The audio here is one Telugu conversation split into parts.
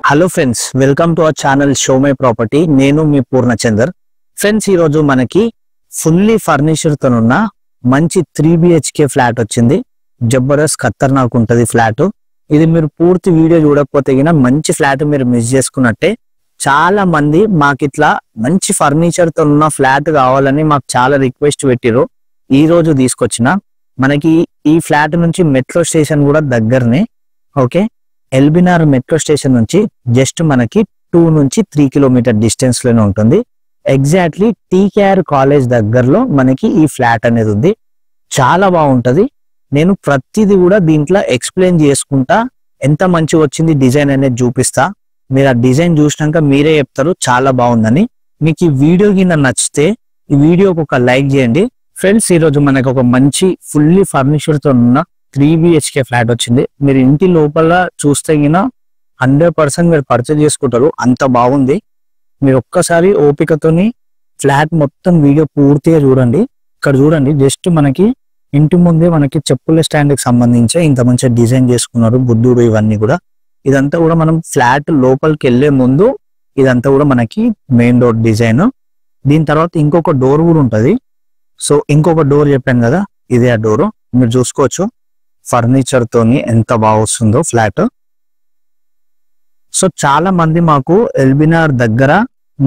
Hello friends, welcome to our channel show my property. నేను మీ పూర్ణచందర్. ఫ్రెండ్స్, ఈరోజు మనకి ఫుల్లీ ఫర్నిచర్ తో ఉన్న మంచి 3 BHK ఫ్లాట్ వచ్చింది. జబర్దస్త్ ఖతర్నాక్ ఉంటుంది ఫ్లాట్. ఇది మీరు పూర్తి వీడియో చూడకపోతే గిన మంచి ఫ్లాట్ మీరు మిస్ చేసుకున్నట్టే. చాలా మంది మాకు ఇట్లా మంచి ఫర్నిచర్ తో ఉన్న ఫ్లాట్ కావాలని మాకు చాలా రిక్వెస్ట్ పెట్టిరు. ఈ రోజు తీసుకొచ్చిన మనకి ఈ ఫ్లాట్ నుంచి మెట్రో స్టేషన్ కూడా దగ్గరనే. ఓకే, ఎల్బినార్ మెట్రో స్టేషన్ నుంచి జస్ట్ మనకి 2 నుంచి 3 కిలోమీటర్ డిస్టెన్స్ లోనే ఉంటుంది. ఎగ్జాక్ట్లీ టీకేఆర్ కాలేజ్ దగ్గరలో మనకి ఈ ఫ్లాట్ అనేది ఉంది. చాలా బాగుంటది. నేను ప్రతిదీ కూడా దీంట్లో ఎక్స్ప్లెయిన్ చేసుకుంటా, ఎంత మంచి వచ్చింది డిజైన్ అనేది చూపిస్తా. మీరు ఆ డిజైన్ చూసినాక మీరే చెప్తారు చాలా బాగుందని. మీకు ఈ వీడియో కింద నచ్చితే ఈ వీడియోకి ఒక లైక్ చేయండి. ఫ్రెండ్స్, ఈరోజు మనకు ఒక మంచి ఫుల్లీ ఫర్నిచర్ తో ఉన్న 3 BHK ఫ్లాట్ వచ్చింది. మీరు ఇంటి లోపల చూస్తే గిన 100% మీరు పర్చేజ్ చేసుకుంటారు, అంత బాగుంది. మీరు ఒక్కసారి ఓపికతోని ఫ్లాట్ మొత్తం వీడియో పూర్తిగా చూడండి. ఇక్కడ చూడండి, జస్ట్ మనకి ఇంటి ముందే మనకి చెప్పుల స్టాండ్ కి సంబంధించి ఇంత మంచిగా డిజైన్ చేసుకున్నారు, బుద్ధుడు ఇవన్నీ కూడా. ఇదంతా కూడా మనం ఫ్లాట్ లోపలికి వెళ్లే ముందు ఇదంతా కూడా మనకి మెయిన్ డోర్ డిజైన్. దీని తర్వాత ఇంకొక డోర్ కూడా ఉంటది. సో ఇంకొక డోర్ చెప్పాను కదా, ఇదే ఆ డోర్. మీరు చూసుకోవచ్చు ఫర్నిచర్ తోని ఎంత బాగా వస్తుందో ఫ్లాట్. సో చాలా మంది మాకు ఎల్బినార్ దగ్గర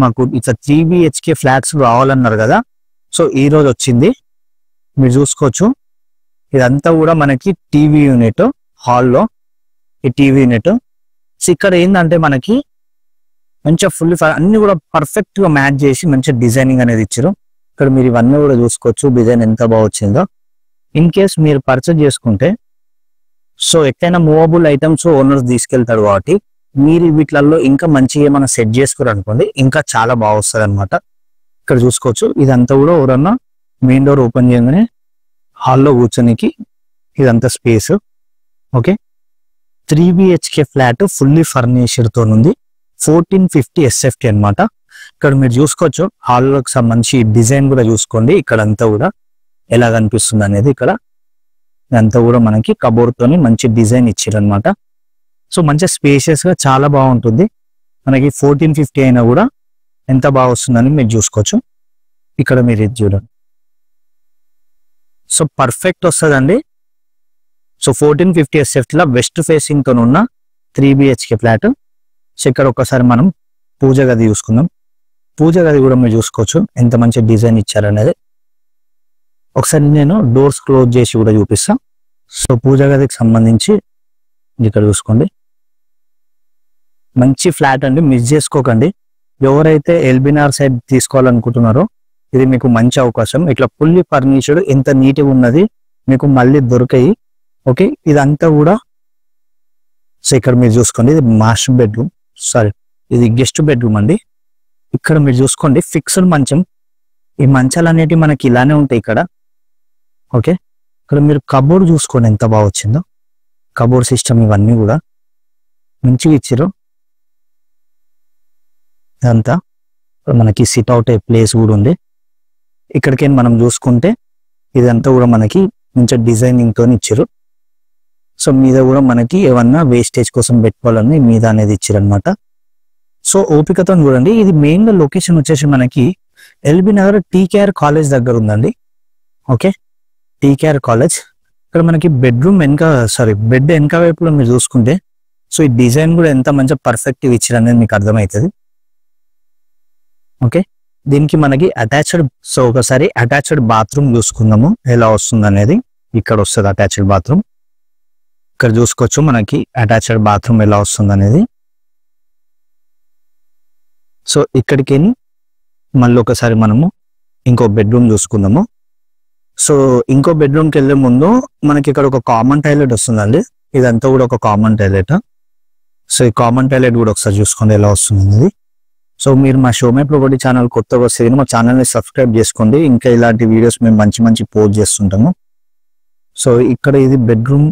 మాకు ఇట్లా 3 BHK ఫ్లాట్స్ కావాలన్నారు కదా. సో ఈ రోజు వచ్చింది. మీరు చూసుకోవచ్చు ఇదంతా కూడా మనకి టీవీ యూనిట్, హాల్లో ఈ టీవీ యూనిట్. సో ఇక్కడ ఏంటంటే మనకి మంచిగా ఫుల్ అన్ని కూడా పర్ఫెక్ట్ గా మ్యాచ్ చేసి మంచిగా డిజైనింగ్ అనేది ఇచ్చారు. ఇక్కడ మీరు ఇవన్నీ కూడా చూసుకోవచ్చు డిజైన్ ఎంత బాగా వచ్చిందో. ఇన్ కేస్ మీరు పర్చేజ్ చేసుకుంటే, సో ఎక్కడైనా మూవబుల్ ఐటమ్స్ ఓనర్స్ తీసుకెళ్తారు కాబట్టి మీరు వీటిలలో ఇంకా మంచిగా ఏమైనా సెట్ చేసుకోరు అనుకోండి, ఇంకా చాలా బాగా వస్తుంది అనమాట. ఇక్కడ చూసుకోవచ్చు ఇదంతా కూడా ఎవరన్నా మెయిన్ డోర్ ఓపెన్ చేయగానే హాల్లో కూర్చోనికి ఇదంతా space. Okay, 3 BHK flat fully furniture తో ఉంది. 1450 SFT అనమాట. ఇక్కడ మీరు చూసుకోవచ్చు హాల్లోకి సంబంధించి డిజైన్ కూడా చూసుకోండి. ఇక్కడ అంతా కూడా ఎలా కనిపిస్తుంది అనేది. ఇక్కడ ఇదంతా కూడా మనకి కబోర్డ్ తోని మంచి డిజైన్ ఇచ్చారు అనమాట. సో మంచిగా స్పేషియస్ గా చాలా బాగుంటుంది. మనకి 1450 అయినా కూడా ఎంత బాగా వస్తుందని మీరు చూసుకోవచ్చు. ఇక్కడ మీరు ఇది చూడండి, సో పర్ఫెక్ట్ వస్తుందండి. సో 1450 SFT లా వెస్ట్ ఫేసింగ్ తో ఉన్న 3 BHK ఫ్లాట్. సో ఇక్కడ ఒకసారి మనం పూజ గది చూసుకుందాం. పూజ గది కూడా మీరు చూసుకోవచ్చు ఎంత మంచి డిజైన్ ఇచ్చారనేది. ఒకసారి నేను డోర్స్ క్లోజ్ చేసి కూడా చూపిస్తాం. సో పూజ గదికి సంబంధించి ఇక్కడ చూసుకోండి, మంచి ఫ్లాట్ అండి, మిస్ చేసుకోకండి. ఎవరైతే ఎల్బినార్ సైడ్ తీసుకోవాలనుకుంటున్నారో ఇది మీకు మంచి అవకాశం. ఇట్లా ఫుల్లీ ఫర్నిచర్డ్ ఎంత నీట్గా ఉన్నది మీకు మళ్ళీ దొరికాయి. ఓకే, ఇదంతా కూడా సో ఇక్కడ మీరు చూసుకోండి, ఇది మాస్టర్ బెడ్రూమ్, సారీ ఇది గెస్ట్ బెడ్రూమ్ అండి. ఇక్కడ మీరు చూసుకోండి ఫిక్స్డ్ మంచం. ఈ మంచాలు అనేటివి మనకి ఇలానే ఉంటాయి ఇక్కడ. ఓకే, ఇక్కడ మీరు కబోర్డ్ చూసుకోండి ఎంత బాగా వచ్చిందో. కబోర్డ్ సిస్టమ్ ఇవన్నీ కూడా మంచిగా ఇచ్చారు. ఇదంతా మనకి సిట్ అవుట్ అయ్యే ప్లేస్ కూడా ఉంది. ఇక్కడికి మనం చూసుకుంటే ఇదంతా కూడా మనకి మంచి డిజైనింగ్ తోని ఇచ్చారు. సో మీద కూడా మనకి ఏమన్నా వేస్టేజ్ కోసం పెట్టుకోవాలని మీద అనేది ఇచ్చారు అనమాట. సో ఓపికతో చూడండి. ఇది మెయిన్ గా లొకేషన్ వచ్చేసి మనకి ఎల్బీ నగర్ టీకేఆర్ కాలేజ్ దగ్గర ఉందండి. Okay, TKR college. ఇక్కడ మనకి బెడ్రూమ్ బెడ్ వెనక వైపులో మీరు చూసుకుంటే సో ఈ డిజైన్ కూడా ఎంత మంచిగా పర్ఫెక్ట్ ఇచ్చారు అనేది మీకు అర్థమవుతుంది. ఓకే, దీనికి మనకి అటాచ్డ్, సో ఒకసారి అటాచ్డ్ బాత్రూమ్ చూసుకుందాము ఎలా వస్తుంది అనేది. ఇక్కడ వస్తుంది అటాచ్డ్ బాత్రూమ్. ఇక్కడ చూసుకోవచ్చు మనకి అటాచ్డ్ బాత్రూమ్ ఎలా వస్తుంది అనేది. సో ఇక్కడికి మళ్ళీ ఒకసారి మనము ఇంకో బెడ్రూమ్ చూసుకుందాము. సో ఇంకో బెడ్రూమ్కి వెళ్ళే ముందు మనకి ఇక్కడ ఒక కామన్ టాయిలెట్ వస్తుందండి. ఇదంతా కూడా ఒక కామన్ టాయిలెట్. సో ఈ కామన్ టాయిలెట్ కూడా ఒకసారి చూసుకోండి ఎలా వస్తుంది అనేది. సో మీరు మా షో మై ప్రాపర్టీ ఛానల్ కొత్తగా వస్తే మా ఛానల్ని సబ్స్క్రైబ్ చేసుకోండి. ఇంకా ఇలాంటి వీడియోస్ మేము మంచి మంచి పోస్ట్ చేస్తుంటాము. సో ఇక్కడ ఇది బెడ్రూమ్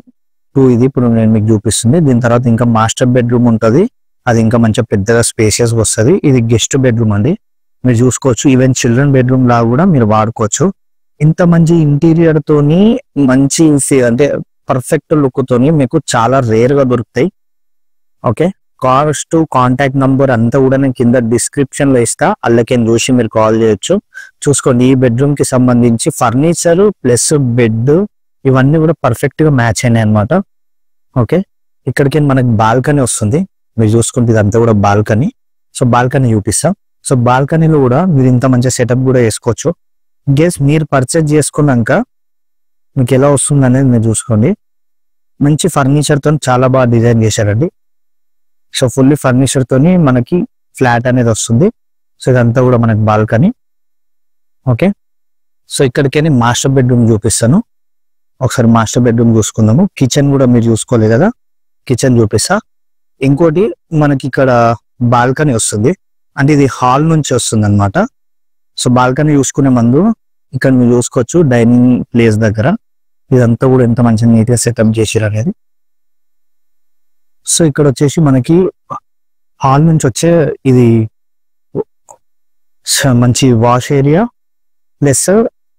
2, ఇది ఇప్పుడు నేను మీకు చూపిస్తుంది. దీని తర్వాత ఇంకా మాస్టర్ బెడ్రూమ్ ఉంటుంది, అది ఇంకా మంచిగా పెద్దగా స్పేసియస్ వస్తుంది. ఇది గెస్ట్ బెడ్రూమ్ అండి, మీరు చూసుకోవచ్చు. ఈవెన్ చిల్డ్రన్ బెడ్రూమ్ లాగా కూడా మీరు వాడుకోవచ్చు. ఇంత మంచి ఇంటీరియర్ తోని మంచి అంటే పర్ఫెక్ట్ లుక్ తోని మీకు చాలా రేర్ గా దొరుకుతాయి. ఓకే, కాస్ట్ కాంటాక్ట్ నంబర్ అంతా కూడా నేను కింద డిస్క్రిప్షన్ లో ఇస్తా, అల్లకేం చూసి మీరు కాల్ చేయొచ్చు. చూసుకోండి, ఈ బెడ్రూమ్ కి సంబంధించి ఫర్నిచర్ ప్లస్ బెడ్ ఇవన్నీ కూడా పర్ఫెక్ట్ గా మ్యాచ్ అయినాయి అనమాట. ఓకే, ఇక్కడికి మనకి బాల్కనీ వస్తుంది. మీరు చూసుకుంటే ఇదంతా కూడా బాల్కనీ. సో బాల్కనీ చూపిస్తాం. సో బాల్కనీలో కూడా మీరు ఇంత మంచి సెటప్ కూడా వేసుకోవచ్చు. గేస్ మీరు పర్చేజ్ చేసుకున్నాక మీకు ఎలా వస్తుంది అనేది మీరు చూసుకోండి. మంచి ఫర్నిచర్ తో చాలా బాగా డిజైన్ చేశారండి. సో ఫుల్లీ ఫర్నిచర్ తోని మనకి ఫ్లాట్ అనేది వస్తుంది. సో ఇదంతా కూడా మనకి బాల్కనీ. ఓకే, సో ఇక్కడికి మాస్టర్ బెడ్రూమ్ చూపిస్తాను. ఒకసారి మాస్టర్ బెడ్రూమ్ చూసుకుందాము. కిచెన్ కూడా మీరు చూసుకోలేదు కదా, కిచెన్ చూపిస్తా. ఇంకోటి మనకి ఇక్కడ బాల్కనీ వస్తుంది, అంటే ఇది హాల్ నుంచి వస్తుంది అనమాట. సో బాల్కనీ చూసుకునే ముందు ఇక్కడ మీరు చూసుకోవచ్చు డైనింగ్ ప్లేస్ దగ్గర ఇదంతా కూడా ఎంత మంచి నీట్గా సెటప్ చేసిరు అనేది. సో ఇక్కడ వచ్చేసి మనకి హాల్ నుంచి వచ్చే ఇది మంచి వాష్ ఏరియా ప్లస్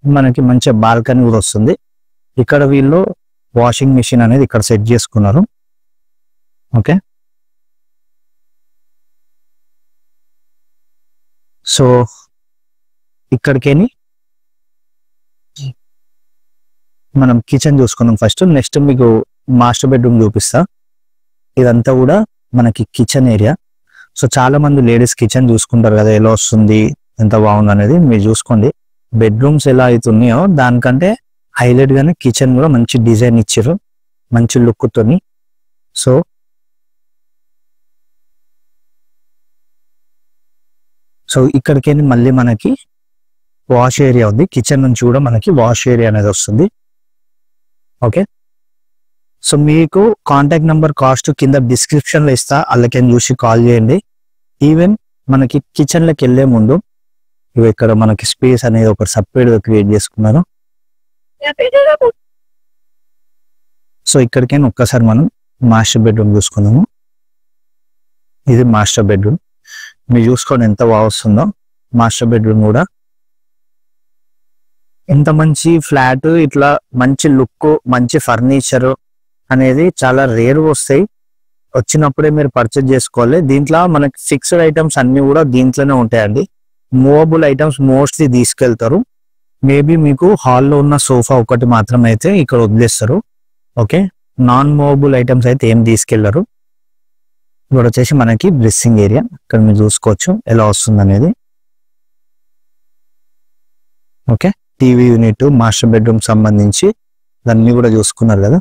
మనకి మంచి బాల్కనీ కూడా వస్తుంది. ఇక్కడ వీళ్ళు వాషింగ్ మిషన్ అనేది ఇక్కడ సెట్ చేసుకున్నారు. ఓకే, సో ఇక్కడికేని మనం కిచెన్ చూసుకున్నాం ఫస్ట్. నెక్స్ట్ మీకు మాస్టర్ బెడ్రూమ్ చూపిస్తా. ఇదంతా కూడా మనకి కిచెన్ ఏరియా. సో చాలా మంది లేడీస్ కిచెన్ చూసుకుంటారు కదా, ఎలా వస్తుంది ఎంత బాగుంది అనేది. మీరు చూసుకోండి, బెడ్రూమ్స్ ఎలా అవుతున్నాయో దానికంటే హైలైట్ గానే కిచెన్ కూడా మంచి డిజైన్ ఇచ్చారు, మంచి లుక్ తోని. సో ఇక్కడికి మళ్ళీ మనకి వాష్ ఏరియా ఉంది. కిచెన్ నుంచి కూడా మనకి వాష్ ఏరియా అనేది వస్తుంది. ఓకే, సో మీకు కాంటాక్ట్ నెంబర్ కాస్ట్ కింద డిస్క్రిప్షన్ లో ఇస్తా, అల్లకేం చూసి కాల్ చేయండి. ఈవెన్ మనకి కిచెన్ లోకి వెళ్లే ముందు ఇక్కడ మనకి స్పేస్ అనేది ఒక సపరేట్ గా క్రియేట్ చేసుకున్నారు. సో ఇక్కడికైనా ఒక్కసారి మనం మాస్టర్ బెడ్రూమ్ చూసుకుందాము. ఇది మాస్టర్ బెడ్రూమ్. మీరు చూసుకోండి ఎంత బాగా వస్తుందో మాస్టర్ బెడ్రూమ్ కూడా. ఎంత మంచి ఫ్లాట్, ఇట్లా మంచి లుక్, మంచి ఫర్నిచర్ అనేది చాలా రేర్ వస్తాయి. వచ్చినప్పుడే మీరు పర్చేజ్ చేసుకోవాలి. దీంట్లో మనకి ఫిక్స్డ్ ఐటమ్స్ అన్ని కూడా దీంట్లోనే ఉంటాయండి. మూవబుల్ ఐటమ్స్ మోస్ట్లీ తీసుకెళ్తారు. మేబీ మీకు హాల్లో ఉన్న సోఫా ఒకటి మాత్రం అయితే ఇక్కడ వదిలేస్తారు. ఓకే, నాన్ మూవబుల్ ఐటమ్స్ అయితే ఏం తీసుకెళ్లరు. ఇక్కడ వచ్చేసి మనకి డ్రెస్సింగ్ ఏరియా, ఇక్కడ మీరు చూసుకోవచ్చు ఎలా వస్తుంది అనేది. Okay, TV unit, master bedroom సంబంధించి దాన్ని కూడా చూసుకున్నారు కదా.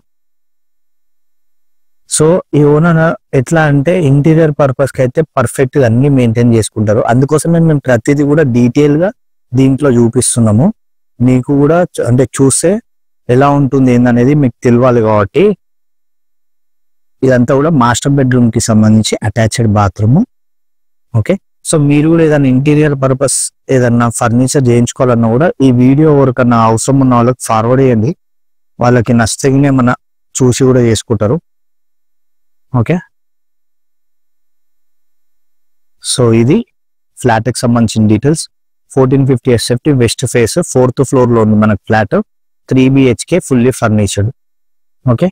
సో ఈ ఓనర్ ఎట్లా అంటే ఇంటీరియర్ పర్పస్ కి అయితే పర్ఫెక్ట్ గా అన్ని మెయింటైన్ చేసుకుంటారు. అందుకోసమే మేము ప్రతిదీ కూడా డీటెయిల్ గా దీంట్లో చూపిస్తున్నాము. మీకు కూడా అంటే చూస్తే ఎలా ఉంటుంది ఏందనేది మీకు తెలియాలి కాబట్టి. ఇదంతా కూడా మాస్టర్ బెడ్రూమ్ కి సంబంధించి అటాచ్డ్ బాత్రూమ్. ఓకే, సో మీరు కూడా ఏదైనా ఇంటీరియర్ పర్పస్ ఏదన్నా ఫర్నిచర్ చేయించుకోవాలన్నా కూడా ఈ వీడియో ఎవరికన్నా అవసరం ఉన్న వాళ్ళకి ఫార్వర్డ్ చేయండి. వాళ్ళకి నచ్చితేనే మన చూసి కూడా చేసుకుంటారు. ఓకే, సో ఇది ఫ్లాట్ కి సంబంధించిన details. 1450 SFT west face 4th floor లో ఉంది మనకి ఫ్లాట్. 3 BHK fully ఫర్నిచర్డ్. ఓకే,